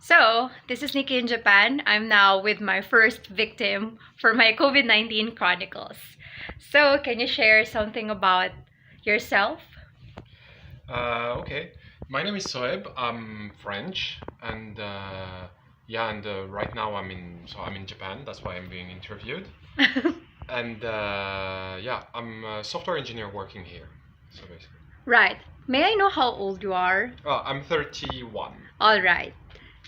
So, this is Nikki in Japan. I'm now with my first victim for my COVID-19 chronicles. So, can you share something about yourself? Okay. My name is Soheyb. I'm French, and right now I'm in Japan. That's why I'm being interviewed. And I'm a software engineer working here. So basically, Right. May I know how old you are? I'm 31. All right.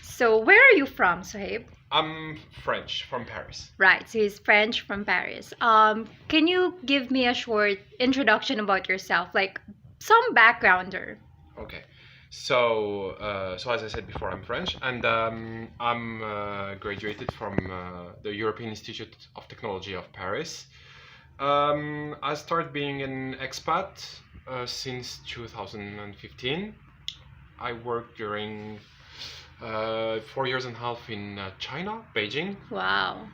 So, where are you from, Soheyb? I'm French from Paris. Right. So, he's French from Paris. Can you give me a short introduction about yourself, like some backgrounder? Okay. So as I said before, I'm French, and I'm graduated from the European Institute of Technology of Paris. I started being an expat since 2015. I worked during 4 years and a half in China, Beijing. Wow.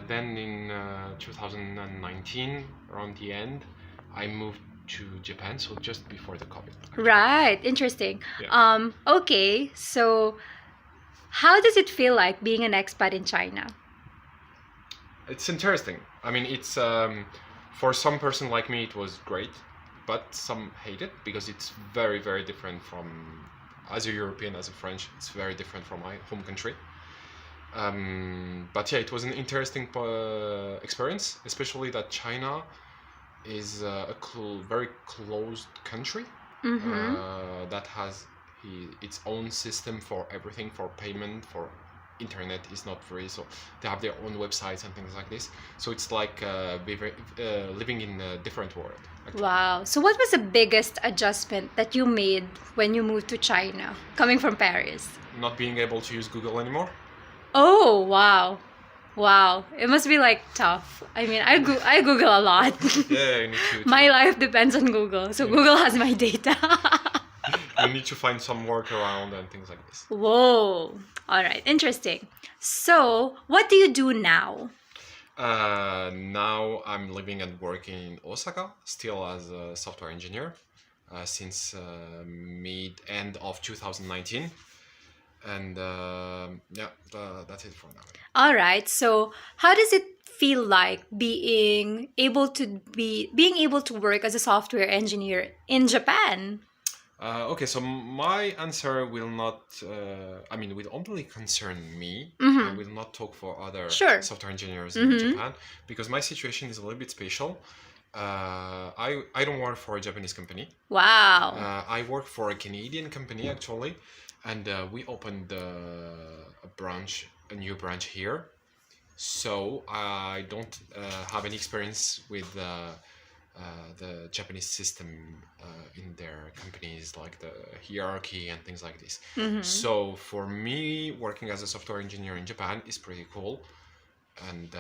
Then in 2019, around the end, I moved to Japan, so just before the COVID. Right. Interesting. Yeah. Okay. So, how does it feel like being an expat in China? It's interesting. I mean, it's for some person like me, it was great, but some hate it because it's very, very different from, as a European, as a French, it's very different from my home country. But yeah, it was an interesting experience, especially that China is very closed country that has its own system for everything, for payment, for internet is not free, so they have their own websites and things like this. So it's like living in a different world. Actually. Wow. So, what was the biggest adjustment that you made when you moved to China, coming from Paris? Not being able to use Google anymore. Oh, wow. Wow. It must be like tough. I mean, I Google a lot. Yeah, you need to. My life depends on Google, so Google has my data. You need to find some workaround and things like this. Whoa. All right. Interesting. So, what do you do now? Now I'm living and working in Osaka, still as a software engineer, since end of 2019. And that's it for now. All right. So, how does it feel like being able to work as a software engineer in Japan? Okay, so my answer will not, will only concern me. Mm-hmm. I will not talk for other Sure. software engineers in Japan because my situation is a little bit special. I don't work for a Japanese company. Wow. I work for a Canadian company actually, and we opened a new branch here. So I don't have any experience with the Japanese system in their companies, like the hierarchy and things like this. So for me, working as a software engineer in Japan is pretty cool. And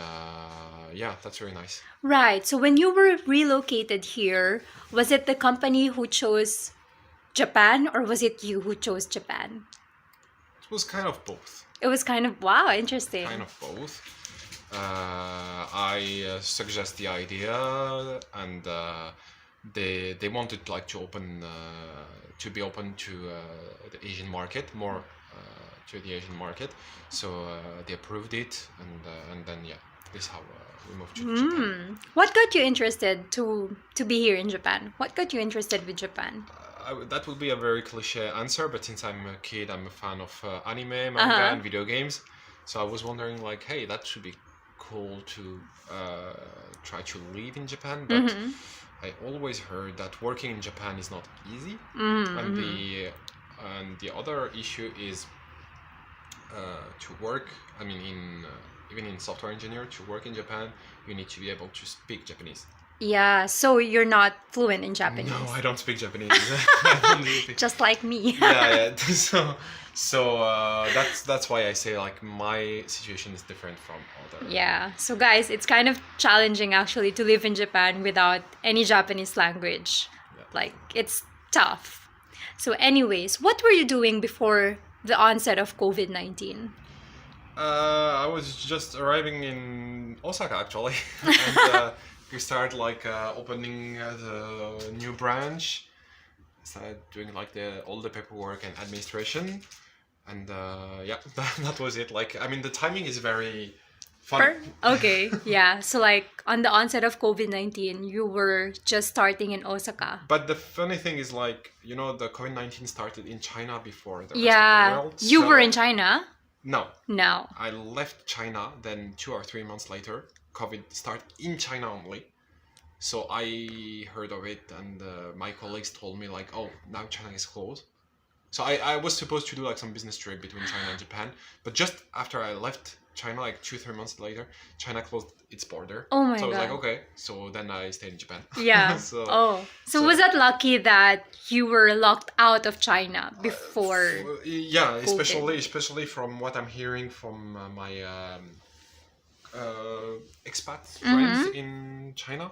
that's very nice. Right. So when you were relocated here, was it the company who chose Japan or was it you who chose Japan? It was kind of both. It was kind of, wow, interesting. Kind of both. I suggest the idea, and they wanted like to be open to the Asian market more, to the Asian market. So they approved it, and then this is how we moved to Japan. What got you interested to be here in Japan? What got you interested with Japan? That would be a very cliche answer, but since I'm a kid, I'm a fan of anime, manga, and video games. So I was wondering, like, hey, that should be cool to try to live in Japan. But I always heard that working in Japan is not easy, and the other issue is to work. I mean, even in software engineer, to work in Japan, you need to be able to speak Japanese. Yeah, so you're not fluent in Japanese. No, I don't speak Japanese. I don't speak. Just like me. Yeah. So that's why I say like my situation is different from other. Yeah. So guys, it's kind of challenging actually to live in Japan without any Japanese language. Yeah. Like it's tough. So anyways, what were you doing before the onset of COVID-19? I was just arriving in Osaka actually, and we started like opening the new branch. Started doing like all the paperwork and administration, And yeah, that was it. Like, I mean, the timing is very funny. Okay, yeah. So like on the onset of COVID-19, you were just starting in Osaka. But the funny thing is, like, you know, the COVID-19 started in China before the rest of the Yeah, world. you so- were in China? No, No. I left China. Then 2 or 3 months later, COVID started in China only. So I heard of it, and my colleagues told me like, oh, now China is closed. So I was supposed to do like some business trip between China and Japan, but just after I left China, like 2-3 months later, China closed its border. Oh my So I was like, God. okay. So then I stayed in Japan. Yeah. so So was that lucky that you were locked out of China before? Yeah, especially from what I'm hearing from my expat friends in China.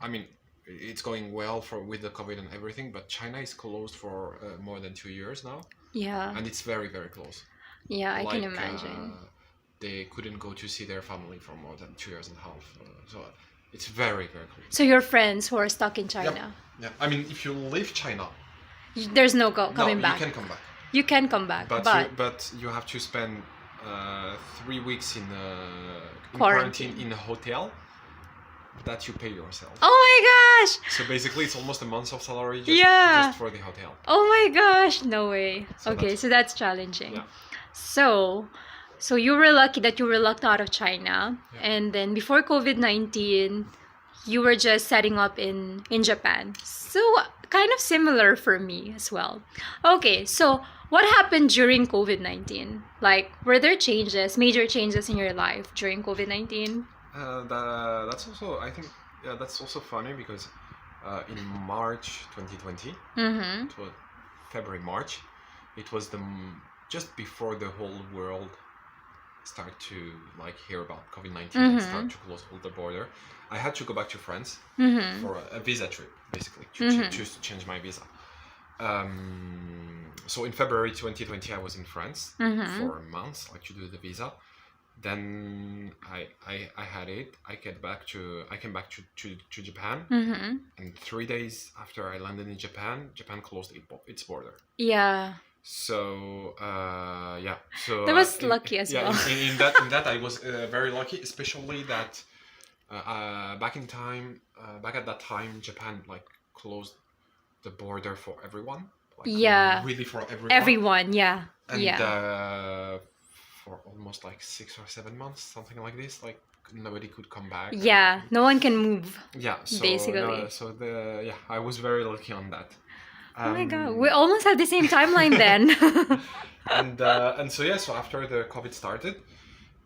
I mean, it's going well with the COVID and everything, but China is closed for more than 2 years now, Yeah. and it's very, very close. Yeah, I can Like, imagine. they couldn't go to see their family for more than 2 years and a half. So it's very, very close. So your friends who are stuck in China, Yeah, I mean, if you leave China, there's no coming back. you can come back. You can come back, But you have to spend 3 weeks in quarantine in a hotel that you pay yourself. Oh my gosh! So basically, it's almost a month of salary just for the hotel. Oh my gosh! No way. So Okay, so that's challenging. Yeah. So you were lucky that you were locked out of China, Yeah. and then before COVID-19, you were just setting up in Japan. So kind of similar for me as well. Okay, so what happened during COVID-19? Like, were there major changes in your life during COVID-19? That's also, I think, that's also funny because in March 2020, Mm-hmm. it was February, March, it was just before the whole world started to like hear about COVID-19 and start to close all the border. I had to go back to France Mm-hmm. for a visa trip, basically, to change my visa. So in February 2020, I was in France for a month, like to do the visa. Then I had it. I came back to Japan, and 3 days after I landed in Japan, Japan closed its border. Yeah. So yeah. So That was lucky as well. In that I was very lucky, especially that back at that time, Japan like closed the border for everyone. Like, Yeah. really for everyone. Everyone, yeah. And yeah. for almost like 6 or 7 months, something like this, like nobody could come back. Yeah. No one can move. Yeah. So, Basically. I was very lucky on that. Oh my god, we almost have the same timeline then. And so after the COVID started,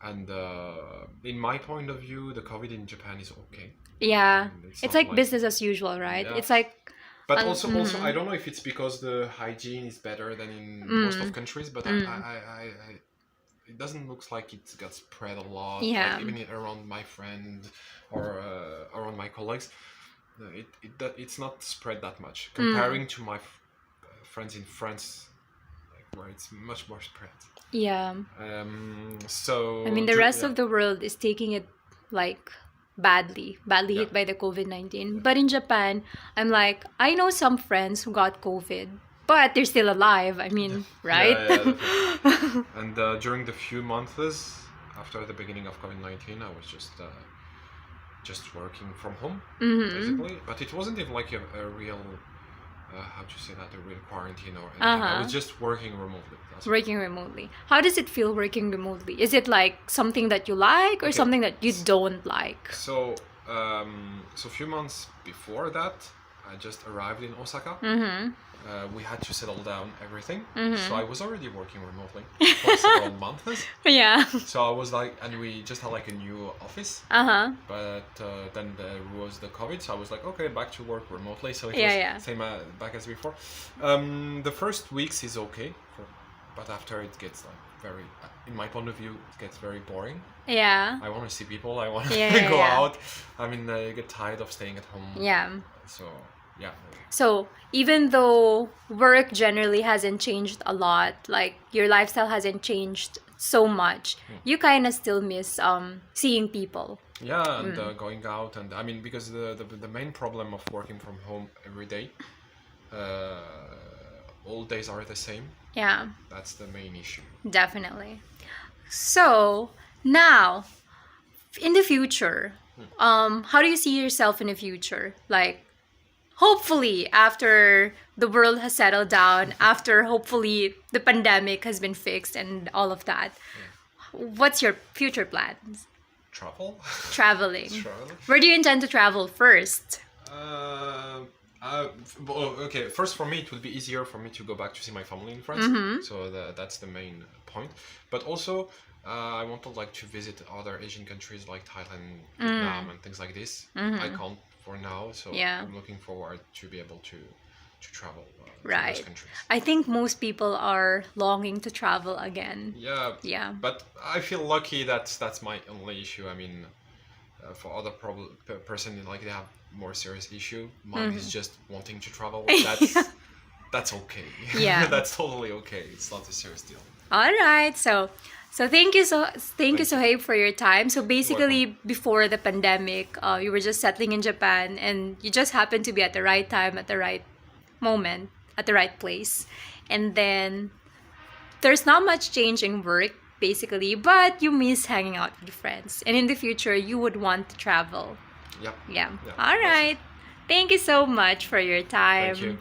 and in my point of view, the COVID in Japan is okay. Yeah. And It's not like business as usual, right? Yeah. It's like But also, I don't know if it's because the hygiene is better than in most of countries, but it doesn't look like it got spread a lot. Yeah. Like, even around my friend or around my colleagues, it's not spread that much comparing to my friends in France, like, where it's much more spread. yeah. So I mean the rest of the world is taking it like badly hit by the COVID-19. But in Japan, I'm like, I know some friends who got COVID, but they're still alive. I mean, right? Yeah, and during the few months after the beginning of COVID-19, I was just working from home, basically. But it wasn't even like a real, how to say that, a real quarantine or anything. I was just working remotely. Working remotely. How does it feel working remotely? Is it like something that you like or something that you don't like? So a few months before that, I just arrived in Osaka. We had to settle down everything. So I was already working remotely for several months. Yeah. So I was like, and we just had like a new office. But then there was the COVID, so I was like, okay, back to work remotely. So it was same back as before. The first weeks is okay, but after it gets like very, in my point of view, it gets very boring. Yeah. I want to see people. I want to go out. I mean, I get tired of staying at home. Yeah. So yeah. So even though work generally hasn't changed a lot, like your lifestyle hasn't changed so much, you kind of still miss seeing people. Yeah, and going out, and I mean, because the main problem of working from home every day, all days are the same. Yeah, That's the main issue. definitely. So now, in the future, how do you see yourself in the future? Like, hopefully, after the world has settled down, after hopefully the pandemic has been fixed and all of that, what's your future plans? Travel? Traveling. Travel? Where do you intend to travel first? Okay, first for me it would be easier for me to go back to see my family in France. So that's the main point. But also I want to like to visit other Asian countries like Thailand, Vietnam, and things like this. I can't for now, so I'm looking forward to be able to travel to those countries. I think most people are longing to travel again. Yeah. But I feel lucky that that's my only issue. I mean, for other person like they have more serious issue. Mine is just wanting to travel. That's okay. Yeah. That's totally okay. It's not a serious deal. All right. So thank you Soheyb for your time. So basically before the pandemic, you were just settling in Japan and you just happened to be at the right time, at the right moment, at the right place. And then there's not much change in work basically, but you miss hanging out with friends. And in the future you would want to travel. Yep. Yeah. All right. Thank you so much for your time. Thank you.